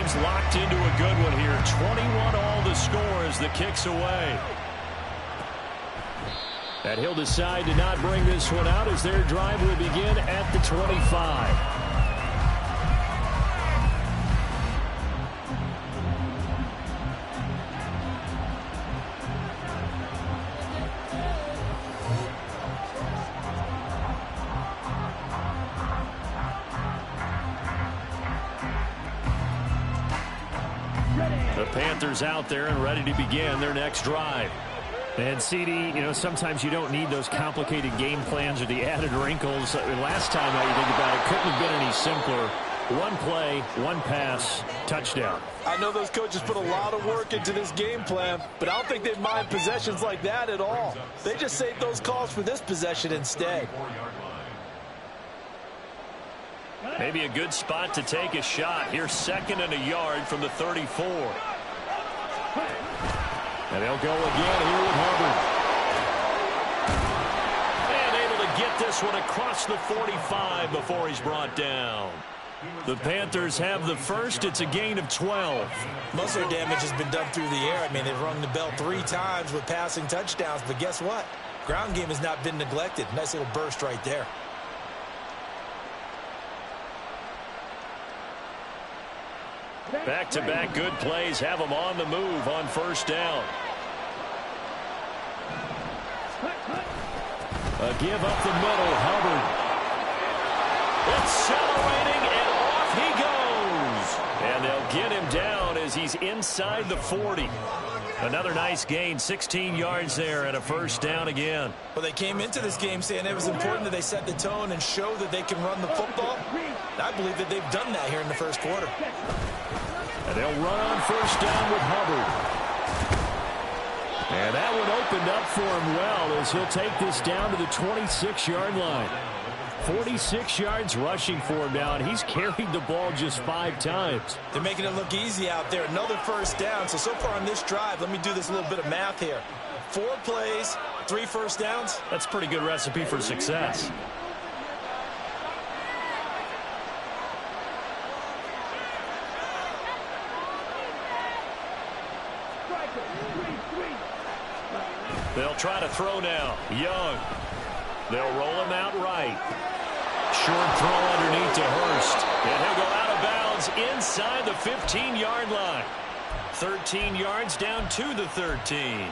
seems locked into a good one here. 21 all the score as the kick's away. And he'll decide to not bring this one out as their drive will begin at the 25. The Panthers out there and ready to begin their next drive. And CD, you know, sometimes you don't need those complicated game plans or the added wrinkles. Last time, now you think about it, couldn't have been any simpler. One play, one pass, touchdown. I know those coaches put a lot of work into this game plan, but I don't think they mind possessions like that at all. They just saved those calls for this possession instead. Maybe a good spot to take a shot. Here's 2nd and a yard from the 34. And they'll go again here with Hubbard. And able to get this one across the 45 before he's brought down. The Panthers have the first. It's a gain of 12. Most of their damage has been done through the air. I mean, they've rung the bell 3 times with passing touchdowns, but guess what? Ground game has not been neglected. Nice little burst right there. Back-to-back good plays have them on the move on first down. A give up the middle, Hubbard. Accelerating, and off he goes. And they'll get him down as he's inside the 40. Another nice gain, 16 yards there, and a first down again. Well, they came into this game saying it was important that they set the tone and show that they can run the football. I believe that they've done that here in the first quarter. And they'll run on first down with Hubbard. And that one opened up for him well as he'll take this down to the 26-yard line. 46 yards rushing for him now, and he's carried the ball just 5 times. They're making it look easy out there. Another first down. So far on this drive, let me do this little bit of math here. 4 plays, 3 first downs. That's a pretty good recipe for success. They'll try to throw now. Young. They'll roll him out right. Short throw underneath to Hurst. And he'll go out of bounds inside the 15-yard line. 13 yards down to the 13.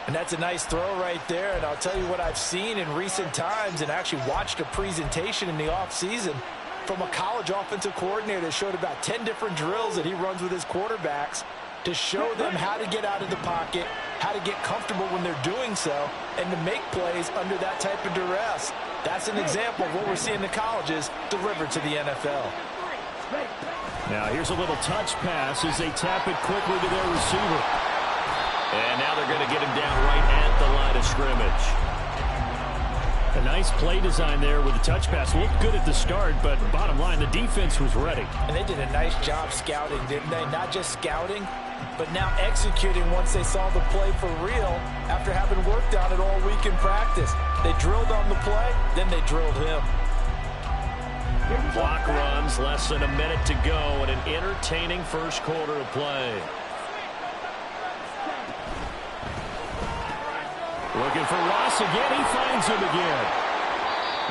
And that's a nice throw right there. And I'll tell you what I've seen in recent times and actually watched a presentation in the offseason from a college offensive coordinator that showed about 10 different drills that he runs with his quarterbacks to show them how to get out of the pocket, how to get comfortable when they're doing so, and to make plays under that type of duress. That's an example of what we're seeing the colleges deliver to the NFL. Now here's a little touch pass as they tap it quickly to their receiver. And now they're going to get him down right at the line of scrimmage. A nice play design there with the touch pass. Looked good at the start, but bottom line, the defense was ready. And they did a nice job scouting, didn't they? Not just scouting, but now executing once they saw the play for real after having worked on it all week in practice. They drilled on the play, then they drilled him. Clock runs, less than a minute to go, and an entertaining first quarter of play. Looking for Ross again. He finds him again.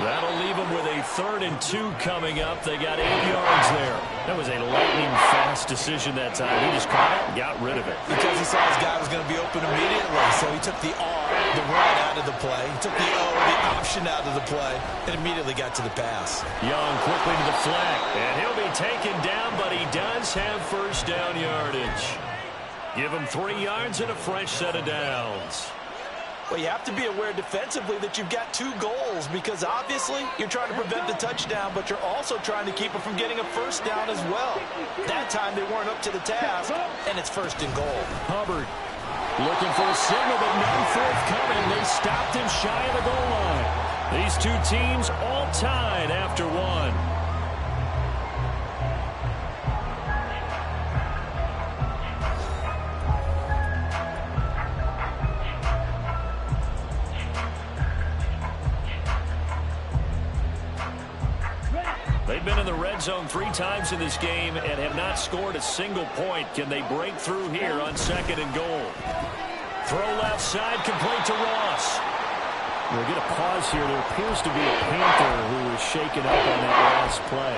That'll leave him with a 3rd and 2 coming up. They got 8 yards there. That was a lightning-fast decision that time. He just caught it and got rid of it. Because he saw his guy was going to be open immediately, so he took the R, the run, out of the play. He took the O, the option out of the play, and immediately got to the pass. Young quickly to the flat, and he'll be taken down, but he does have first down yardage. Give him 3 yards and a fresh set of downs. Well, you have to be aware defensively that you've got 2 goals because obviously you're trying to prevent the touchdown, but you're also trying to keep it from getting a first down as well. That time they weren't up to the task, and it's 1st and goal. Hubbard looking for a signal, but none forthcoming. They stopped him shy of the goal line. These 2 teams all tied after 1. They've been in the red zone 3 times in this game and have not scored a single point. Can they break through here on 2nd and goal? Throw left side, complete to Ross. We'll get a pause here. There appears to be a Panther who was shaken up on that last play.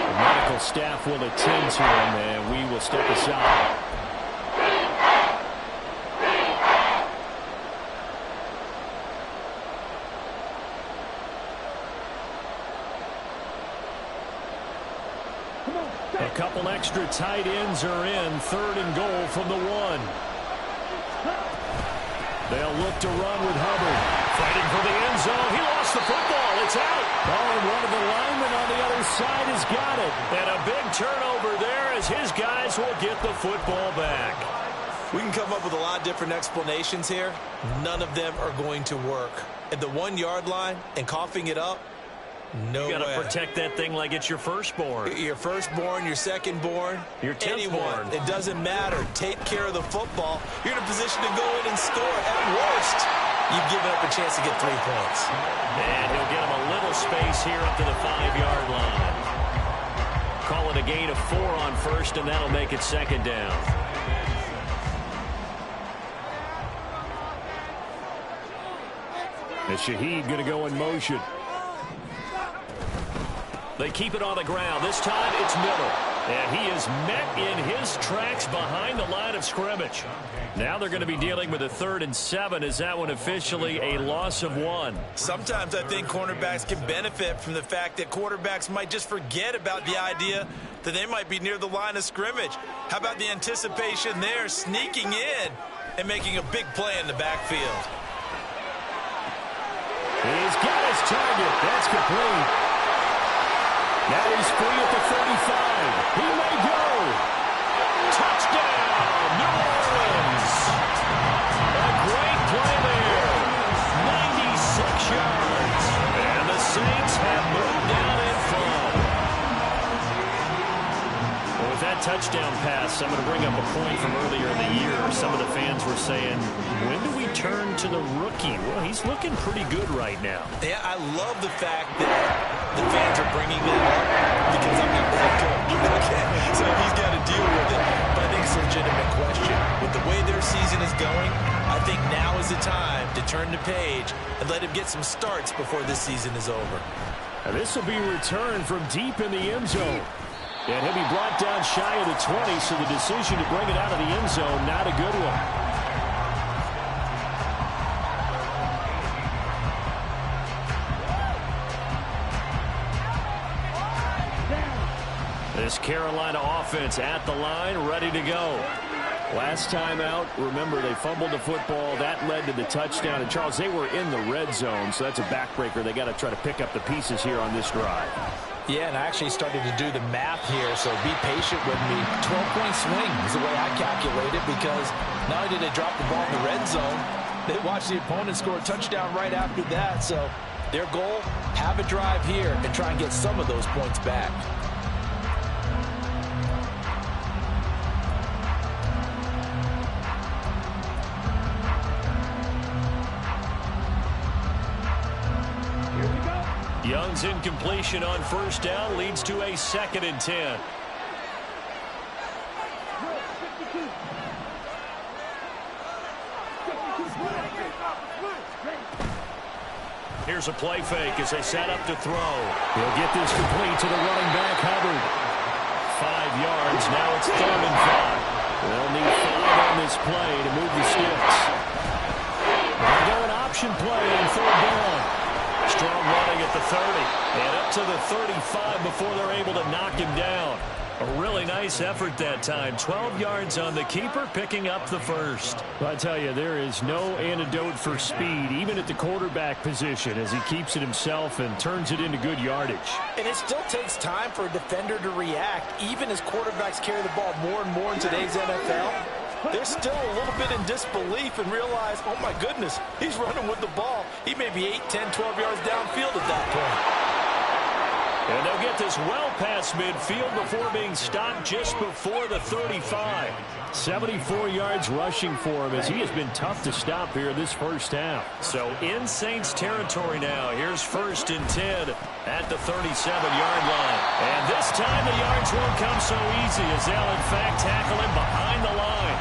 The medical staff will attend to him, and we will step aside. A couple extra tight ends are in. 3rd and goal from the 1. They'll look to run with Hubbard. Fighting for the end zone. He lost the football. It's out. Oh, and one of the linemen on the other side has got it. And a big turnover there as his guys will get the football back. We can come up with a lot of different explanations here. None of them are going to work. At the 1-yard line and coughing it up, no way. You got to protect that thing like it's your firstborn. Your firstborn, your secondborn, your 10th born. It doesn't matter. Take care of the football. You're in a position to go in and score. At worst, you've given up a chance to get 3 points. And he'll get him a little space here up to the 5-yard line. Call it a gain of 4 on 1st, and that'll make it 2nd down. And Shaheed going to go in motion. They keep it on the ground. This time it's Miller. And he is met in his tracks behind the line of scrimmage. Now they're going to be dealing with a 3rd and 7. Is that one officially a loss of 1? Sometimes I think cornerbacks can benefit from the fact that quarterbacks might just forget about the idea that they might be near the line of scrimmage. How about the anticipation there, sneaking in and making a big play in the backfield? He's got his target. That's complete. Now he's free at the 35. He may go. Touchdown, New Orleans. A great play there. 96 yards. And the Saints have moved down in front. Well, with that touchdown pass, I'm going to bring up a point from earlier in the year. Some of the fans were saying, when do we turn to the rookie? Well, he's looking pretty good right now. Yeah, I love the fact that the fans are bringing that up because I'm not the head coach. Okay, so he's got to deal with it. But I think it's a legitimate question. With the way their season is going, I think now is the time to turn the page and let him get some starts before this season is over. And this will be returned from deep in the end zone. And he'll be brought down shy of the 20, so the decision to bring it out of the end zone, not a good one. This Carolina offense at the line, ready to go. Last time out, remember, they fumbled the football. That led to the touchdown. And, Charles, they were in the red zone, so that's a backbreaker. They got to try to pick up the pieces here on this drive. Yeah, and I actually started to do the math here, so be patient with me. 12-point swing is the way I calculate it because not only did they drop the ball in the red zone, they watched the opponent score a touchdown right after that. So their goal, have a drive here and try and get some of those points back. Young's incompletion on 1st down leads to a 2nd and 10. Here's a play fake as they set up to throw. He'll get this complete to the running back, Hubbard. 5 yards. Now it's 3rd and 5. They'll need 5 on this play to move the sticks. They'll go an option play on 3rd down. Strong running at the 30 and up to the 35 before they're able to knock him down. A really nice effort that time. 12 yards on the keeper, picking up the 1st. I tell you, there is no antidote for speed, even at the quarterback position, as he keeps it himself and turns it into good yardage. And it still takes time for a defender to react, even as quarterbacks carry the ball more and more in today's NFL. They're still a little bit in disbelief and realize, oh my goodness, he's running with the ball. He may be 8, 10, 12 yards downfield at that point. And they'll get this well past midfield before being stopped just before the 35. 74 yards rushing for him as he has been tough to stop here this first half. So in Saints territory now. Here's 1st and 10 at the 37-yard line. And this time the yards won't come so easy as they'll in fact tackle him behind the line.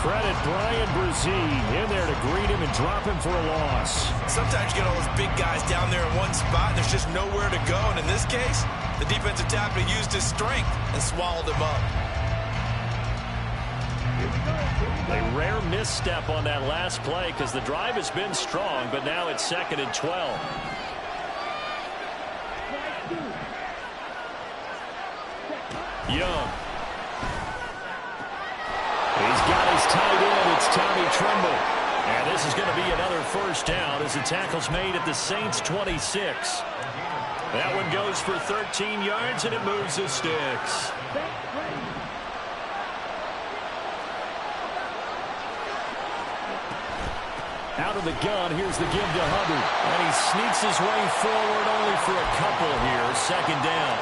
Credit Brian Brzee in there to greet him and drop him for a loss. Sometimes you get all those big guys down there in one spot and there's just nowhere to go. And in this case, the defensive tackle used his strength and swallowed him up. A rare misstep on that last play because the drive has been strong, but now it's 2nd and 12. Young. He's got his tight end. It's Tommy Tremble. And this is going to be another first down as the tackle's made at the Saints 26. That one goes for 13 yards, and it moves the sticks. Out of the gun, here's the give to Hubbard. And he sneaks his way forward only for a couple here. 2nd down.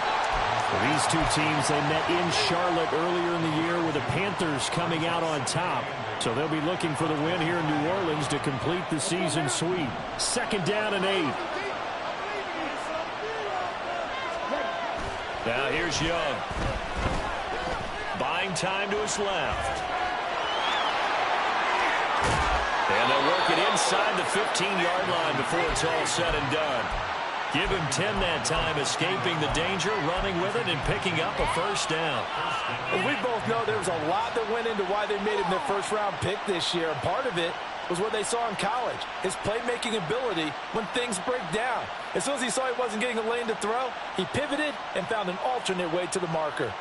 For these two teams, they met in Charlotte earlier in the year with the Panthers coming out on top. So they'll be looking for the win here in New Orleans to complete the season sweep. 2nd down and 8. Now here's Young. Buying time to his left. And they'll work it inside the 15-yard line before it's all said and done. Give him 10 that time, escaping the danger, running with it, and picking up a first down. And we both know there was a lot that went into why they made him their first-round pick this year. And part of it was what they saw in college, his playmaking ability when things break down. As soon as he saw he wasn't getting a lane to throw, he pivoted and found an alternate way to the marker.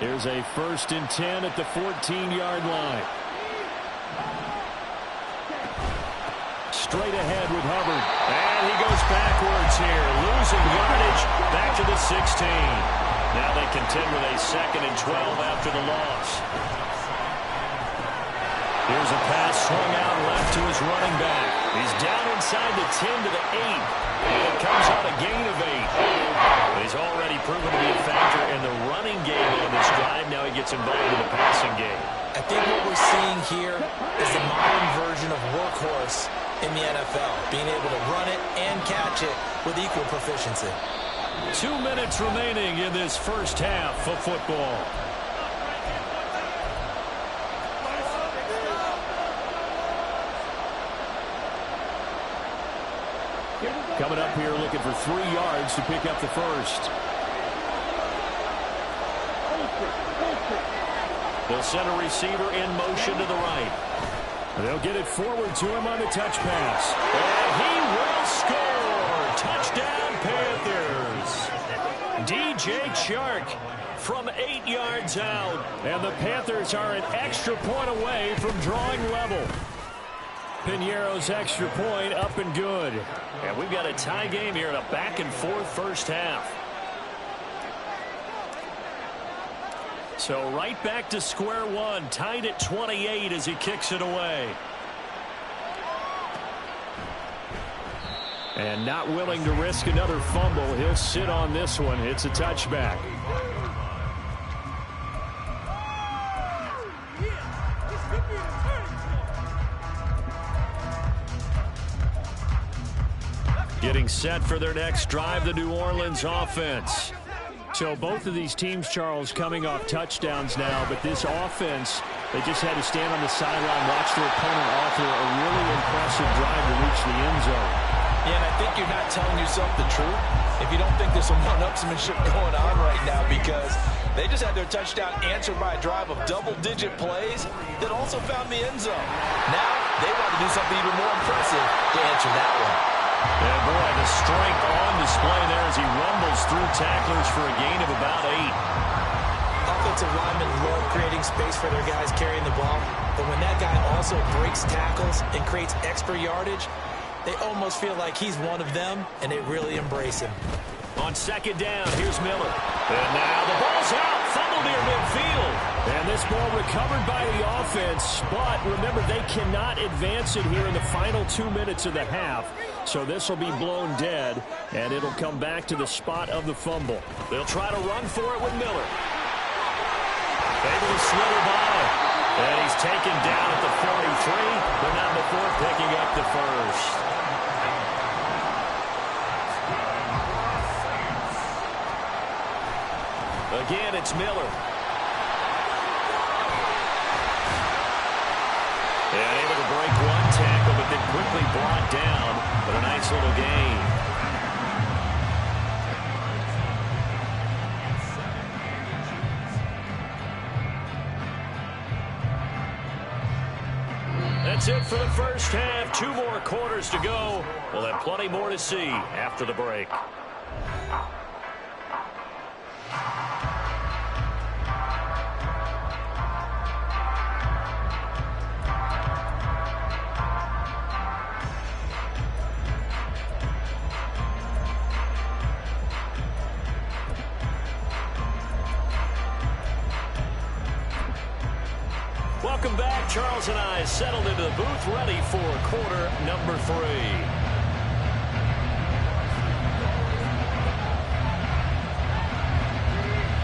Here's a 1st and 10 at the 14-yard line. Straight ahead with Hubbard. And he goes backwards here, losing yardage back to the 16. Now they contend with a 2nd and 12 after the loss. Here's a pass swung out left to his running back. He's down inside the 10 to the 8. And it comes on a gain of 8. He's already proven to be a factor in the running game on this drive. Now he gets involved in the passing game. I think what we're seeing here is the modern version of workhorse in the NFL, being able to run it and catch it with equal proficiency. 2 minutes remaining in this first half of football. Coming up here looking for 3 yards to pick up the first. They'll send a receiver in motion to the right. They'll get it forward to him on the touch pass. And he will score. Touchdown, Panthers. DJ Chark from 8 yards out. And the Panthers are an extra point away from drawing level. Piñeiro's extra point up and good. And we've got a tie game here in a back-and-forth first half. So right back to square one, tied at 28 as he kicks it away. And not willing to risk another fumble. He'll sit on this one. It's a touchback. Getting set for their next drive, the New Orleans offense. So both of these teams, Charles, coming off touchdowns now, but this offense, they just had to stand on the sideline, watch their opponent offer a really impressive drive to reach the end zone. Yeah, and I think you're not telling yourself the truth if you don't think there's some one-upsmanship going on right now, because they just had their touchdown answered by a drive of double-digit plays that also found the end zone. Now they want to do something even more impressive to answer that one. And boy, the strength on display there as he rumbles through tacklers for a gain of about 8. Offensive linemen love creating space for their guys carrying the ball, but when that guy also breaks tackles and creates extra yardage, they almost feel like he's one of them, and they really embrace him. On 2nd down, here's Miller. And now the ball's out fumble near midfield. And this ball recovered by the offense, but remember, they cannot advance it here in the final 2 minutes of the half. So this will be blown dead, and it'll come back to the spot of the fumble. They'll try to run for it with Miller. Able to slither by. And he's taken down at the 43, but not before picking up the first. Again, it's Miller. And able to break one tackle, but then quickly brought down. But a nice little gain. That's it for the first half. 2 more quarters to go. We'll have plenty more to see after the break. Welcome back. Charles and I settled into the booth, ready for quarter number 3.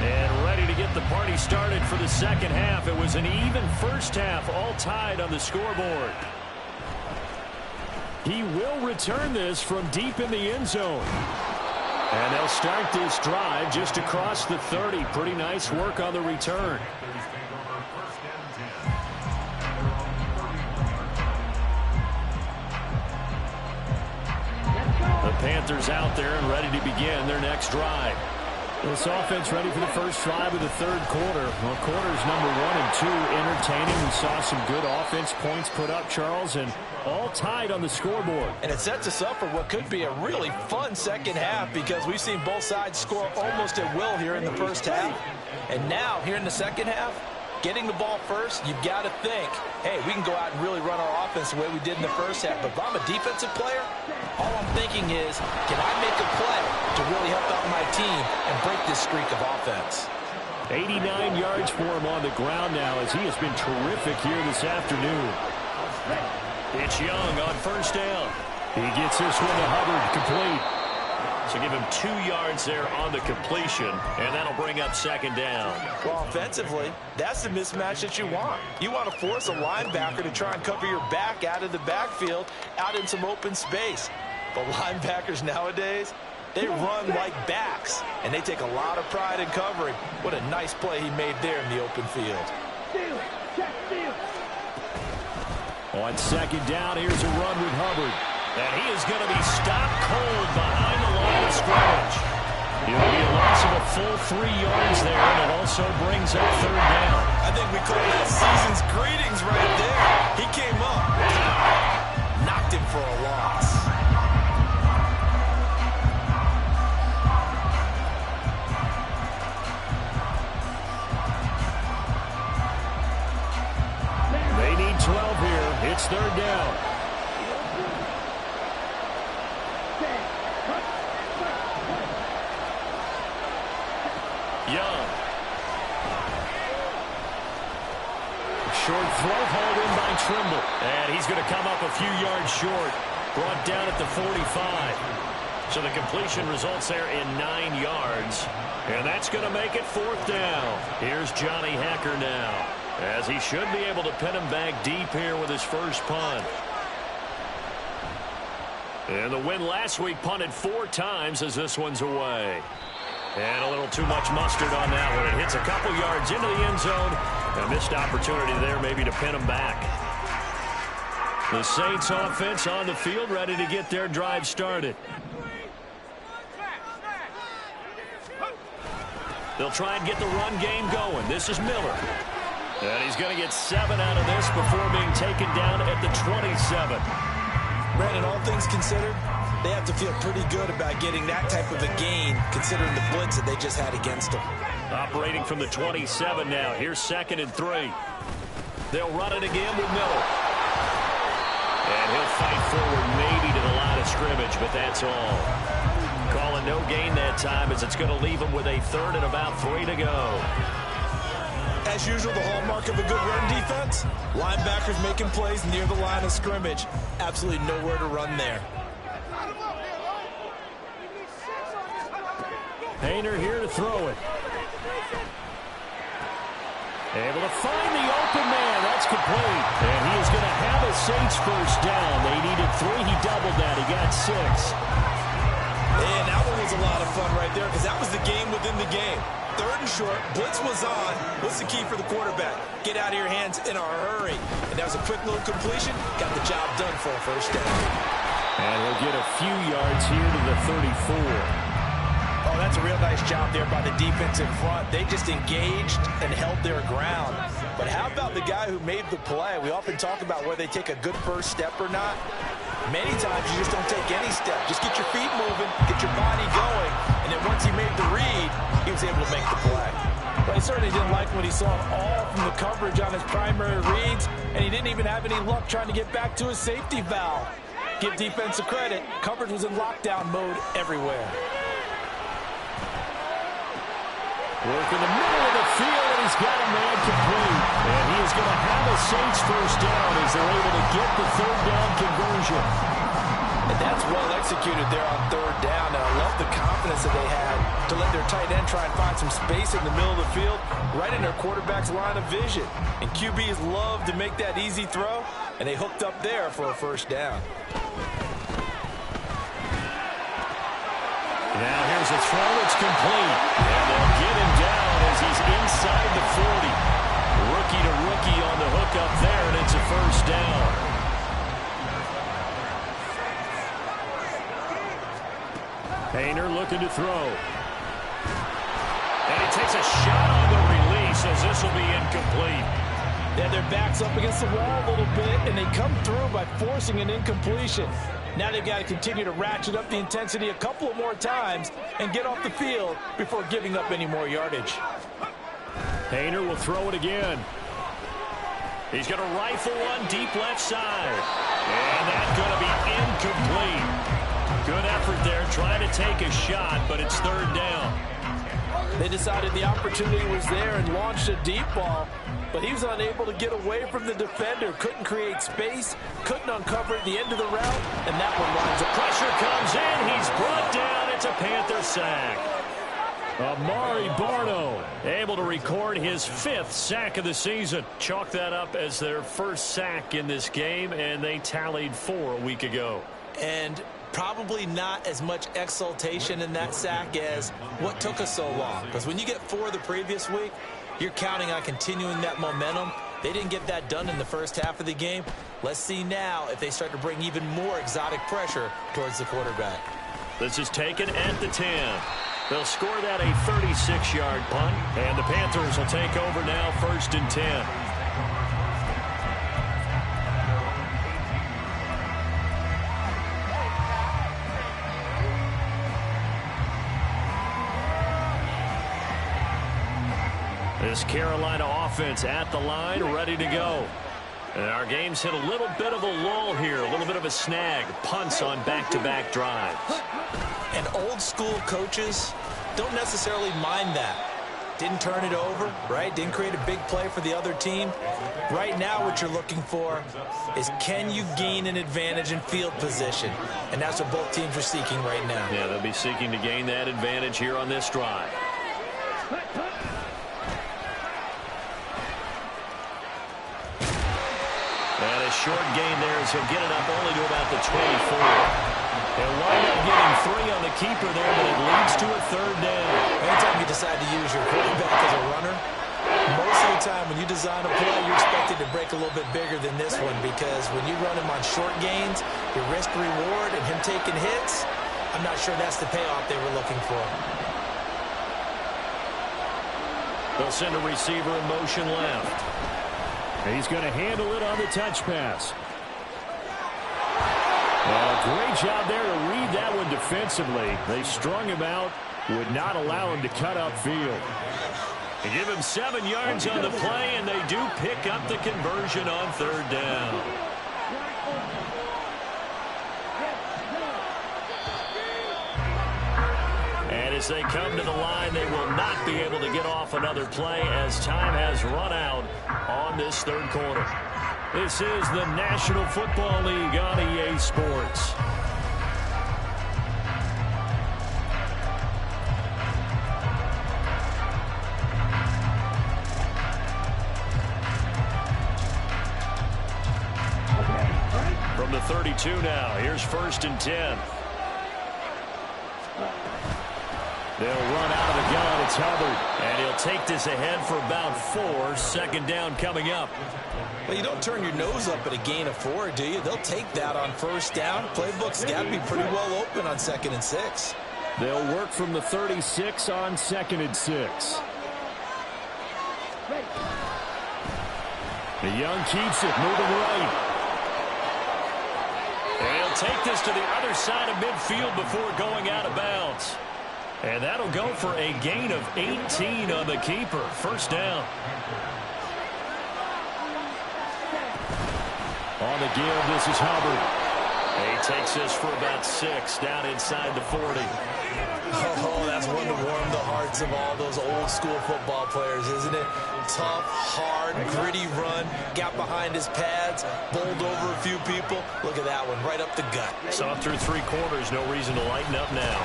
And ready to get the party started for the second half. It was an even first half, all tied on the scoreboard. He will return this from deep in the end zone. And they'll start this drive just across the 30. Pretty nice work on the return. The Panthers out there and ready to begin their next drive. This offense ready for the first drive of the third quarter. Well, quarters number 1 and 2 entertaining. We saw some good offense points put up, Charles, and all tied on the scoreboard. And it sets us up for what could be a really fun second half because we've seen both sides score almost at will here in the first half. And now, here in the second half, getting the ball first, you've got to think, hey, we can go out and really run our offense the way we did in the first half. But if I'm a defensive player, all I'm thinking is, can I make a play to really help out my team and break this streak of offense? 89 yards for him on the ground now as he has been terrific here this afternoon. It's Young on first down. He gets this one to Hubbard, complete. So give him 2 yards there on the completion, and that'll bring up second down. Well, offensively, that's the mismatch that you want. You want to force a linebacker to try and cover your back out of the backfield, out in some open space. But linebackers nowadays, they run like backs, and they take a lot of pride in covering. What a nice play he made there in the open field. On second down, here's a run with Hubbard. And he is going to be stopped cold behind the line of scrimmage. It'll be a loss of a full 3 yards there, and it also brings up third down. I think we call that season's greetings right there. He came up, knocked him for a loss. They need 12 here. It's third down. Young. Short throw hauled in by Trimble. And he's going to come up a few yards short. Brought down at the 45. So the completion results there in 9 yards. And that's going to make it fourth down. Here's Johnny Hecker now, as he should be able to pin him back deep here with his first punt. And the win last week punted 4 times as this one's away. And a little too much mustard on that one. It hits a couple yards into the end zone. A missed opportunity there maybe to pin him back. The Saints offense on the field ready to get their drive started. They'll try and get the run game going. This is Miller. And he's going to get 7 out of this before being taken down at the 27. Brandon, all things considered, they have to feel pretty good about getting that type of a gain, considering the blitz that they just had against them. Operating from the 27 now. Here's 2nd and 3. They'll run it again with Miller. And he'll fight forward maybe to the line of scrimmage, but that's all. Calling no gain that time as it's going to leave him with a 3rd and about 3 to go. As usual, the hallmark of a good run defense, linebackers making plays near the line of scrimmage. Absolutely nowhere to run there. Painter here to throw it. Able to find the open man. That's complete. And he is going to have a Saints first down. They needed 3. He doubled that. He got 6. And that one was a lot of fun right there because that was the game within the game. 3rd and short. Blitz was on. What's the key for the quarterback? Get out of your hands in a hurry. And that was a quick little completion. Got the job done for a first down. And he'll get a few yards here to the 34. Oh, that's a real nice job there by the defense in front. They just engaged and held their ground. But how about the guy who made the play? We often talk about whether they take a good first step or not. Many times you just don't take any step. Just get your feet moving, get your body going, and then once he made the read, he was able to make the play. But he certainly didn't like what he saw all from the coverage on his primary reads, and he didn't even have any luck trying to get back to his safety valve. Give defense a credit. Coverage was in lockdown mode everywhere. Work in the middle of the field, and he's got a man complete. And he is going to have a Saints first down as they're able to get the 3rd down conversion. And that's well executed there on 3rd down. And I love the confidence that they had to let their tight end try and find some space in the middle of the field, right in their quarterback's line of vision. And QBs love to make that easy throw, and they hooked up there for a first down. Now here's a throw. It's complete. And they'll get him down as he's inside the 40. Rookie to rookie on the hook up there, and it's a first down. Painter looking to throw. And he takes a shot on the release as this will be incomplete. Yeah, their back's up against the wall a little bit, and they come through by forcing an incompletion. Now they've got to continue to ratchet up the intensity a couple of more times and get off the field before giving up any more yardage. Painter will throw it again. He's going to rifle one deep left side. And that's going to be incomplete. Good effort there trying to take a shot, but it's 3rd down. They decided the opportunity was there and launched a deep ball, but he was unable to get away from the defender. Couldn't create space, couldn't uncover at the end of the route, and that one lines up. Pressure comes in. He's brought down. It's a Panther sack. Amari Barno able to record his 5th sack of the season. Chalk that up as their first sack in this game, and they tallied 4 a week ago. And probably not as much exultation in that sack as what took us so long. Because when you get 4 the previous week, you're counting on continuing that momentum. They didn't get that done in the first half of the game. Let's see now if they start to bring even more exotic pressure towards the quarterback. This is taken at the 10. They'll score that a 36-yard punt, and the Panthers will take over now 1st and 10. This Carolina offense at the line, ready to go. And our game's hit a little bit of a lull here, a little bit of a snag. Punts on back-to-back drives. And old-school coaches don't necessarily mind that. Didn't turn it over, right? Didn't create a big play for the other team. Right now what you're looking for is can you gain an advantage in field position? And that's what both teams are seeking right now. Yeah, they'll be seeking to gain that advantage here on this drive. And a short gain there as he'll get it up only to about the 24. They'll wind up getting 3 on the keeper there, but it leads to a 3rd down. Anytime you decide to use your quarterback as a runner, most of the time when you design a play, you're expected to break a little bit bigger than this one because when you run him on short gains, your risk-reward and him taking hits, I'm not sure that's the payoff they were looking for. They'll send a receiver in motion left. He's going to handle it on the touch pass. Great job there to read that one defensively. They strung him out, would not allow him to cut upfield. They give him 7 yards on the play, and they do pick up the conversion on 3rd down. And As they come to the line, they will not be able to get off another play as time has run out on this third quarter. This is the National Football League on EA Sports. From the 32 now, here's 1st and 10. They'll run out of the gun. It's Hubbard. And he'll take this ahead for about 4. 2nd down coming up. Well, you don't turn your nose up at a gain of 4, do you? They'll take that on 1st down. Playbook's got to be pretty well open on 2nd and 6. They'll work from the 36 on 2nd and 6. The Young keeps it, moving right. And he'll take this to the other side of midfield before going out of bounds. And that'll go for a gain of 18 on the keeper. 1st down. On the give, this is Hubbard. He takes this for about 6 down inside the 40. Oh, that's one to warm the hearts of all those old school football players, isn't it? Tough, hard, gritty run. Got behind his pads, bowled over a few people. Look at that one, right up the gut. Saw through 3 quarters, no reason to lighten up now.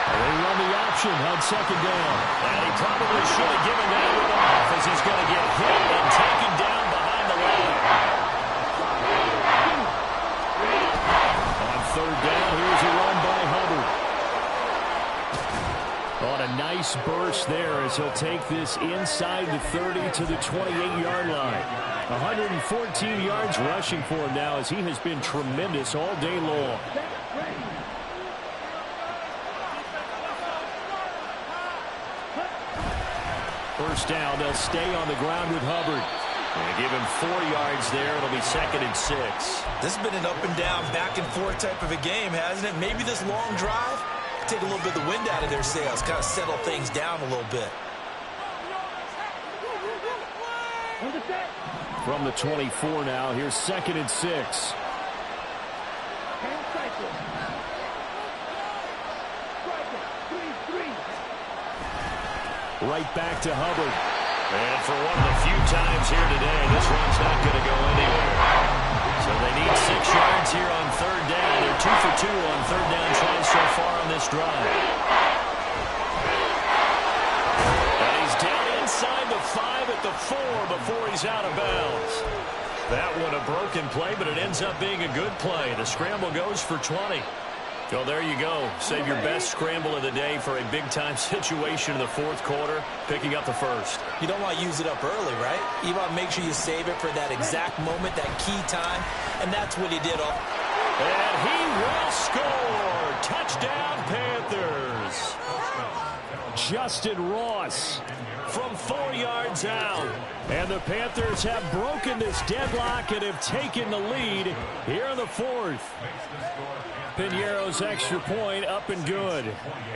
They run the option on 2nd down. And he probably should have given that one off as he's going to get hit and taken down behind the line. On 3rd down, here's a run by Hubbard. On a nice burst there as he'll take this inside the 30 to the 28-yard line. 114 yards rushing for him now as he has been tremendous all day long. First down, they'll stay on the ground with Hubbard. And give him 4 yards there. It'll be 2nd and 6. This has been an up and down, back and forth type of a game, hasn't it? Maybe this long drive, take a little bit of the wind out of their sails, kind of settle things down a little bit. From the 24 now, here's 2nd and 6. Right back to Hubbard. And for one of the few times here today, this one's not going to go anywhere. So they need 6 yards here on 3rd down. They're 2 for 2 on 3rd down tries so far on this drive. And he's down inside the 5 at the 4 before he's out of bounds. That one a broken play, but it ends up being a good play. The scramble goes for 20. Well, there you go. Save your best scramble of the day for a big-time situation in the 4th quarter, picking up the 1st. You don't want to use it up early, right? You want to make sure you save it for that exact moment, that key time, and that's what he did. And he will score! Touchdown, Panthers! Justin Ross from 4 yards out. And the Panthers have broken this deadlock and have taken the lead here in the 4th. Piñeiro's extra point up and good.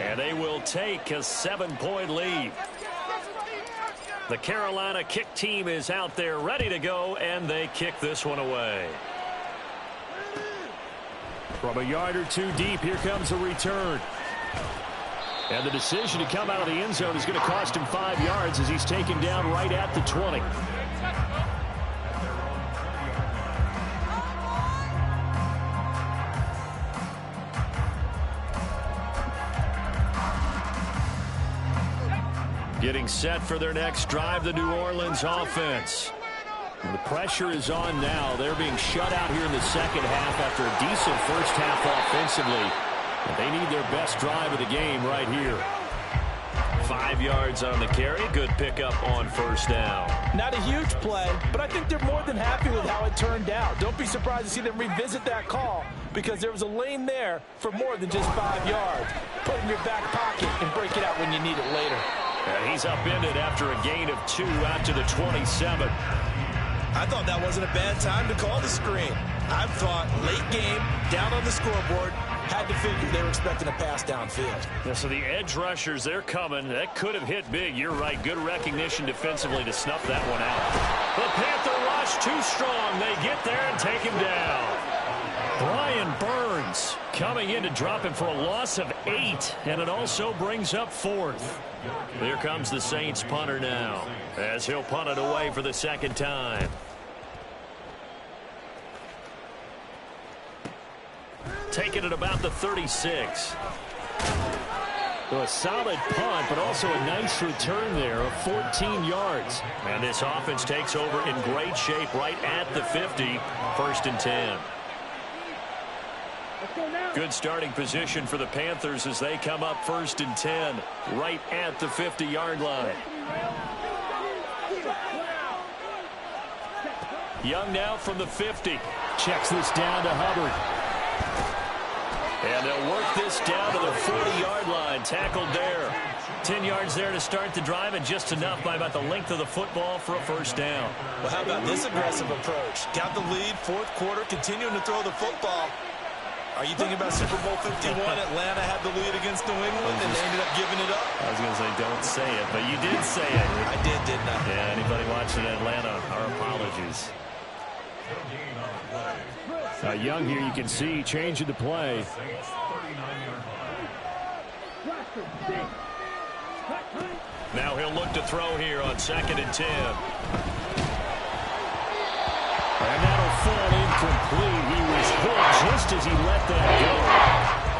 And they will take a 7-point lead. The Carolina kick team is out there ready to go, and they kick this one away. From a yard or 2 deep, here comes a return. And the decision to come out of the end zone is going to cost him 5 yards as he's taken down right at the 20. Getting set for their next drive, the New Orleans offense. The pressure is on now. They're being shut out here in the second half after a decent first half offensively. And they need their best drive of the game right here. 5 yards on the carry. Good pickup on 1st down. Not a huge play, but I think they're more than happy with how it turned out. Don't be surprised to see them revisit that call because there was a lane there for more than just 5 yards. Put it in your back pocket and break it out when you need it later. And he's upended after a gain of 2 out to the 27. I thought that wasn't a bad time to call the screen. I thought late game, down on the scoreboard, had to figure they were expecting a pass downfield. Yeah, so the edge rushers, they're coming. That could have hit big. You're right. Good recognition defensively to snuff that one out. The Panther rush too strong. They get there and take him down. Brian Burns coming in to drop him for a loss of 8, and it also brings up 4th. Here comes the Saints punter now, as he'll punt it away for the second time. Taking it about the 36. Well, a solid punt, but also a nice return there of 14 yards. And this offense takes over in great shape right at the 50, 1st and 10. Good starting position for the Panthers as they come up 1st and 10, right at the 50-yard line. Young now from the 50. Checks this down to Hubbard. And they'll work this down to the 40-yard line. Tackled there. 10 yards there to start the drive, and just enough by about the length of the football for a 1st down. Well, how about this aggressive approach? Got the lead, 4th quarter, continuing to throw the football. Are you thinking about Super Bowl 51? Atlanta had the lead against New England, and they ended up giving it up. I was going to say, don't say it, but you did say it. I did, didn't I? Yeah, anybody watching Atlanta, our apologies. Young here, you can see, changing the play. Now he'll look to throw here on 2nd and 10. And that'll fall incomplete. He was hit just as he let that go.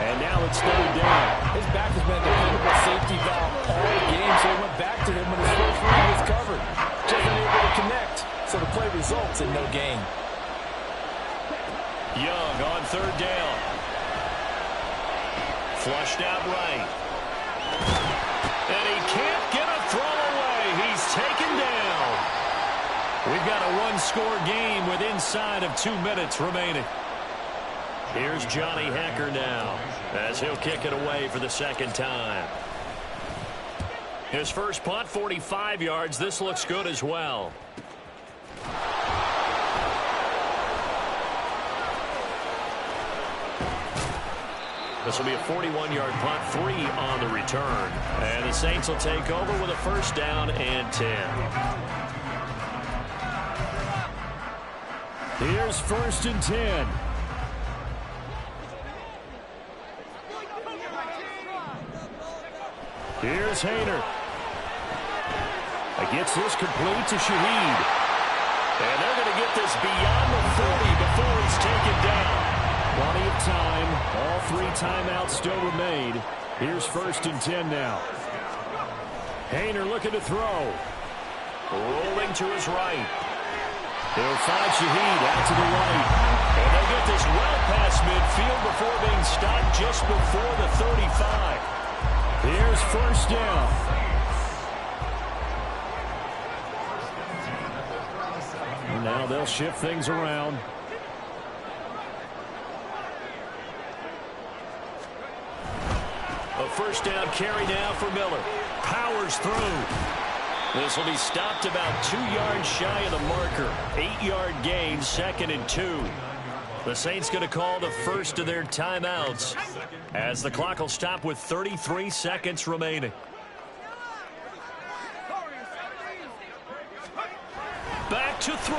And now it's 3rd down. His back has been a dependable safety valve all game, so he went back to him when his first read was covered. Just unable to connect, so the play results in no gain. Young on 3rd down. Flushed out right. And he can't get a throw away. He's taken down. We've got a one-score game with inside of 2 minutes remaining. Here's Johnny Hecker now, as he'll kick it away for the second time. His first punt, 45 yards. This looks good as well. This will be a 41-yard punt, 3 on the return. And the Saints will take over with a 1st down and 10. Here's 1st and 10. Here's Hayner. Gets this complete to Shaheed. And they're going to get this beyond the 40 before he's taken down. Plenty of time. All 3 timeouts still remain. Here's 1st and 10 now. Hayner looking to throw. Rolling to his right. They'll find Shaheed out to the right. And they'll get this well past midfield before being stopped just before the 35. Here's 1st down. Now they'll shift things around. A 1st down carry now for Miller. Powers through. This will be stopped about 2 yards shy of the marker. 8-yard gain, 2nd and 2. The Saints going to call the first of their timeouts as the clock will stop with 33 seconds remaining. Back to throw.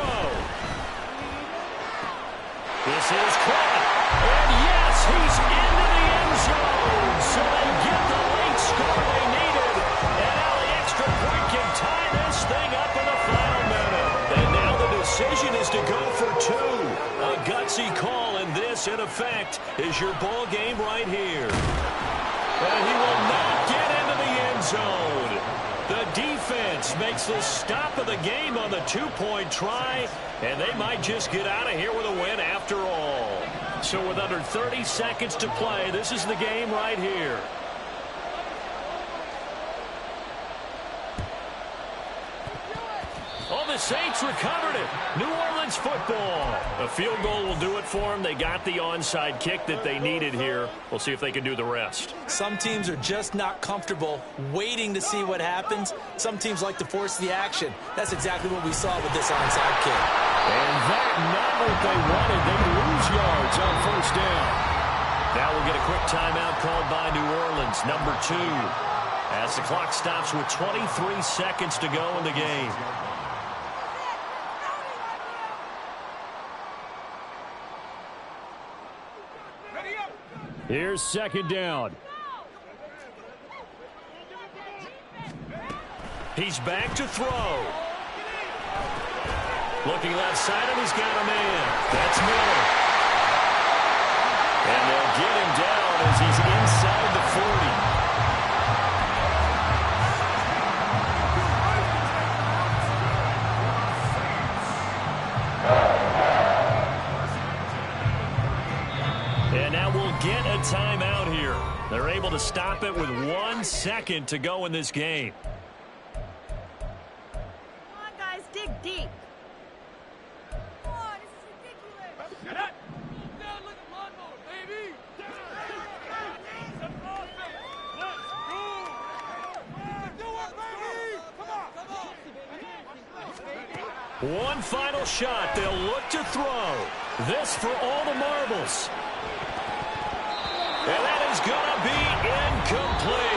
This is caught. And yes, he's into the end zone. So they get the late score they needed. And now the extra point can tie this thing up in the final minute. And now the decision is to go for 2. A gutsy call, and this, in effect, is your ball game right here. And he will not get into the end zone. The defense makes the stop of the game on the 2-point try, and they might just get out of here with a win after all. So with under 30 seconds to play, this is the game right here. Oh, the Saints recovered it. New Orleans football. A field goal will do it for them. They got the onside kick that they needed here. We'll see if they can do the rest. Some teams are just not comfortable waiting to see what happens. Some teams like to force the action. That's exactly what we saw with this onside kick. And that not what they wanted. They lose yards on 1st down. Now we'll get a quick timeout called by New Orleans, number 2. As the clock stops with 23 seconds to go in the game. Here's second down. He's back to throw. Looking left side, and he's got a man. That's Miller. And they'll get him down as he's inside the 40. And now we'll get a timeout here. They're able to stop it with 1 second to go in this game. Dig deep. Oh, this is ridiculous. Now look at lawnmower, baby. Let's go. Do it, baby. Come on. One final shot. They'll look to throw. This for all the marbles. And that is going to be incomplete.